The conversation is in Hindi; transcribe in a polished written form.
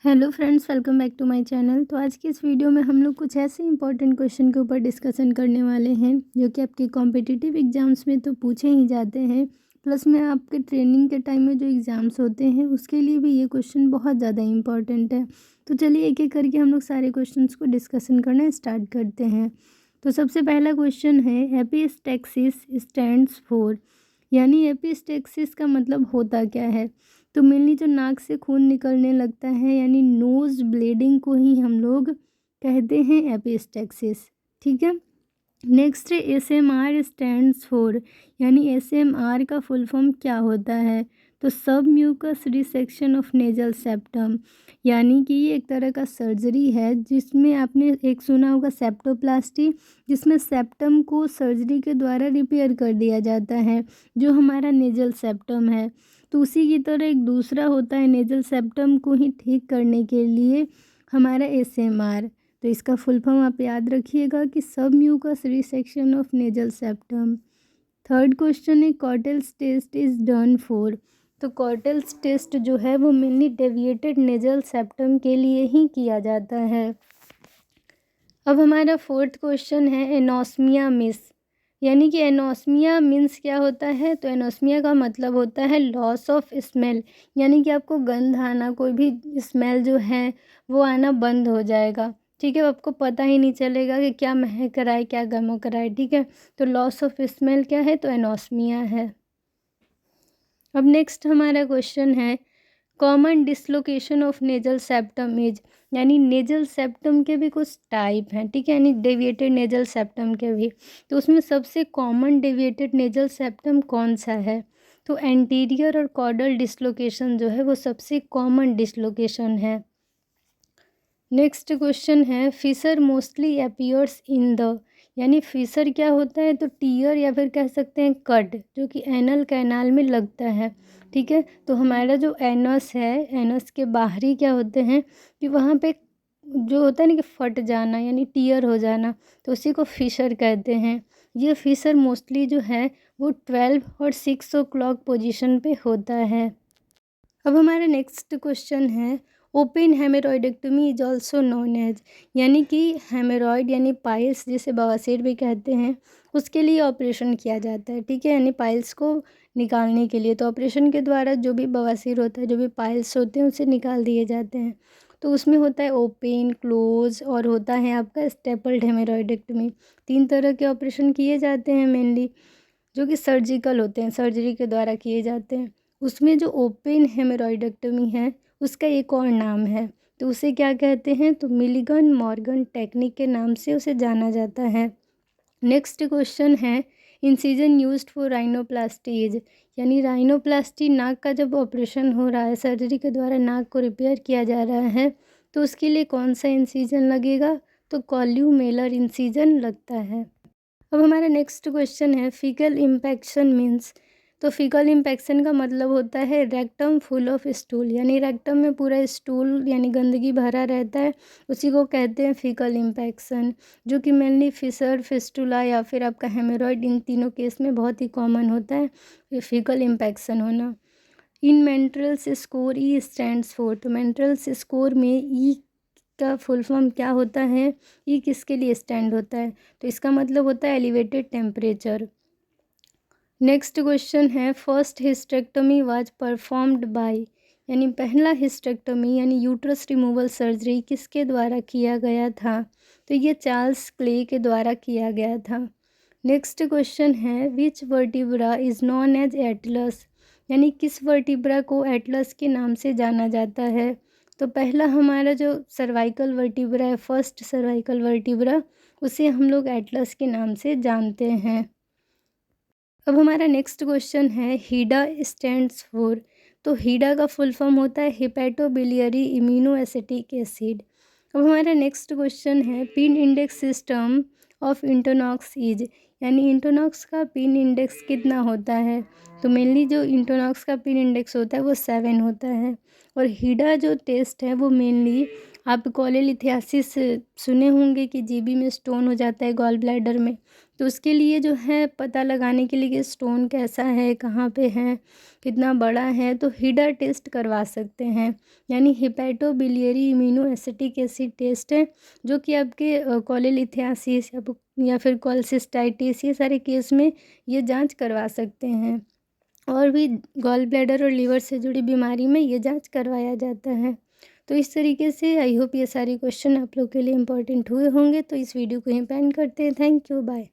Hello friends, welcome back to my channel. तो आज की इस वीडियो में हम लोग कुछ ऐसे इंपॉर्टेंट क्वेश्चन के ऊपर डिस्कशन करने वाले हैं जो कि आपके कॉम्पिटिटिव एग्जाम्स में तो पूछे ही जाते हैं, प्लस में आपके ट्रेनिंग के टाइम में जो एग्ज़ाम्स होते हैं उसके लिए भी ये क्वेश्चन बहुत ज़्यादा इंपॉर्टेंट है। तो चलिए एक एक करके हम लोग सारे क्वेश्चन को डिस्कशन करना स्टार्ट करते हैं। तो सबसे पहला क्वेश्चन है, एपिस्टैक्सिस स्टैंड्स फॉर, यानी एपिस्टैक्सिस का मतलब होता क्या है। तो मेनली जो नाक से खून निकलने लगता है यानी नोज ब्लीडिंग को ही हम लोग कहते हैं एपिस्टैक्सिस। ठीक है। नेक्स्ट एसएमआर स्टैंड्स फॉर, यानी एसएमआर का फुल फॉर्म क्या होता है। तो sub mucous resection of nasal septum, यानी कि ये एक तरह का सर्जरी है जिसमें आपने एक सुना होगा सेप्टोप्लास्टी, जिसमें सेप्टम को सर्जरी के द्वारा रिपेयर कर दिया जाता है जो हमारा नेजल सेप्टम है। तो उसी की तरह एक दूसरा होता है नेजल सेप्टम को ही ठीक करने के लिए हमारा एसएमआर। तो इसका फुल फॉर्म आप याद रखिएगा कि sub mucous resection of nasal septum. Third question है, Cottle's test is done for. तो कॉर्टेल्स टेस्ट जो है वो मेनली डेविएटेड नेजल सेप्टम के लिए ही किया जाता है। अब हमारा फोर्थ क्वेश्चन है, एनोस्मिया मिस, यानी कि एनोस्मिया मीन्स क्या होता है। तो एनोस्मिया का मतलब होता है लॉस ऑफ स्मेल, यानी कि आपको गंध आना, कोई भी स्मेल जो है वो आना बंद हो जाएगा। ठीक है, आपको पता ही नहीं चलेगा कि क्या महक रहा है क्या गमक रहा है। ठीक है, तो लॉस ऑफ स्मेल क्या है, तो एनोस्मिया है। अब नेक्स्ट हमारा क्वेश्चन है, common dislocation of nasal septum is, यानी नेजल सेप्टम के भी कुछ टाइप हैं। ठीक है, यानी डेविएटेड नेजल सेप्टम के भी, तो उसमें सबसे कॉमन डेविएटेड नेजल सेप्टम कौन सा है। तो एंटीरियर और कॉर्डल डिसलोकेशन जो है वो सबसे कॉमन डिसलोकेशन है। नेक्स्ट क्वेश्चन है, fissure mostly appears in the, यानी फिशर क्या होता है, तो टीयर या फिर कह सकते हैं कट, जो कि एनल कैनाल में लगता है। ठीक है, तो हमारा जो एनस है, एनस के बाहरी क्या होते हैं कि वहाँ पे जो होता है ना कि फट जाना यानी टीयर हो जाना, तो उसी को फिशर कहते हैं। ये फिशर मोस्टली जो है वो 12 और 6 o'clock पोजीशन पे होता है। अब हमारा नेक्स्ट क्वेश्चन है, open haemorrhoidectomy is also known as, यानी कि हेमेरॉइड यानी पाइल्स जिसे बवासीर भी कहते हैं उसके लिए ऑपरेशन किया जाता है। ठीक है, यानी पाइल्स को निकालने के लिए, तो ऑपरेशन के द्वारा जो भी बवासीर होता है, जो भी पाइल्स होते हैं उसे निकाल दिए जाते हैं। तो उसमें होता है ओपन, क्लोज और होता है आपका स्टेपल्ड हेमेरॉइडेक्टमी। 3 तरह के ऑपरेशन किए जाते हैं मेनली, जो कि सर्जिकल होते हैं, सर्जरी के द्वारा किए जाते हैं। उसमें जो ओपन हेमेरॉइडेक्टमी है उसका एक और नाम है, तो उसे क्या कहते हैं, तो मिलिगन मॉर्गन टेक्निक के नाम से उसे जाना जाता है। नेक्स्ट क्वेश्चन है, incision used for rhinoplasty is, यानी राइनोप्लास्टी नाक का जब ऑपरेशन हो रहा है, सर्जरी के द्वारा नाक को रिपेयर किया जा रहा है, तो उसके लिए कौन सा इंसिजन लगेगा, तो कॉल्यूमेलर इंसिजन लगता है। अब हमारा नेक्स्ट क्वेश्चन है, फीकल इम्पेक्शन मीन्स। तो फीकल इम्पेक्शन का मतलब होता है रेक्टम फुल ऑफ स्टूल, यानी रेक्टम में पूरा स्टूल यानी गंदगी भरा रहता है, उसी को कहते हैं फीकल इम्पेक्शन, जो कि मेनली फिशर, फिस्टुला या फिर आपका हेमोरॉइड, इन तीनों केस में बहुत ही कॉमन होता है ये फीकल इम्पेक्शन होना। इन मेंट्रल्स स्कोर ई स्टैंड्स फॉर, तो मेंट्रल्स स्कोर में ई का फुल फॉर्म क्या होता है, ई किसके लिए स्टैंड होता है, तो इसका मतलब होता है एलिवेटेड टेम्परेचर। नेक्स्ट क्वेश्चन है, first hysterectomy was performed by, यानी पहला हिस्टेक्टोमी यानी यूट्रस रिमूवल सर्जरी किसके द्वारा किया गया था, तो ये चार्ल्स क्ले के द्वारा किया गया था। नेक्स्ट क्वेश्चन है, which vertebra is known as atlas, यानी किस वर्टिब्रा को एटलस के नाम से जाना जाता है। तो पहला हमारा जो सर्वाइकल वर्टिब्रा है, फर्स्ट सर्वाइकल वर्टिब्रा, उसे हम लोग एटलस के नाम से जानते हैं। अब हमारा नेक्स्ट क्वेश्चन है, हीडा स्टैंड्स फॉर, तो हीडा का फुल फॉर्म होता है हिपैटोबिलियरी इम्यूनो एसिटिक एसिड। अब हमारा नेक्स्ट क्वेश्चन है, pin index system of entonox is, यानी इंटोनॉक्स का पिन इंडेक्स कितना होता है। तो मेनली जो इंटोनॉक्स का पिन इंडेक्स होता है वो 7 होता है। और हीडा जो टेस्ट है वो मेनली आप कोलेलिथियासिस सुने होंगे कि जीबी में स्टोन हो जाता है गॉल ब्लैडर में, तो उसके लिए जो है पता लगाने के लिए कि स्टोन कैसा है, कहाँ पे है, कितना बड़ा है, तो हिडा टेस्ट करवा सकते हैं, यानी हेपेटोबिलियरी इम्यूनोएसिटिक एसिड टेस्ट है, जो कि आपके कोलेलिथियासिस या फिर कोलसिस्टाइटिस, ये सारे केस में ये जांच करवा सकते हैं। और भी गॉल ब्लैडर और लीवर से जुड़ी बीमारी में ये जांच करवाया जाता है। तो इस तरीके से आई होप ये सारे क्वेश्चन आप लोग के लिए इम्पोर्टेंट हुए होंगे। तो इस वीडियो को यहीं पे एंड करते हैं। Thank you, bye.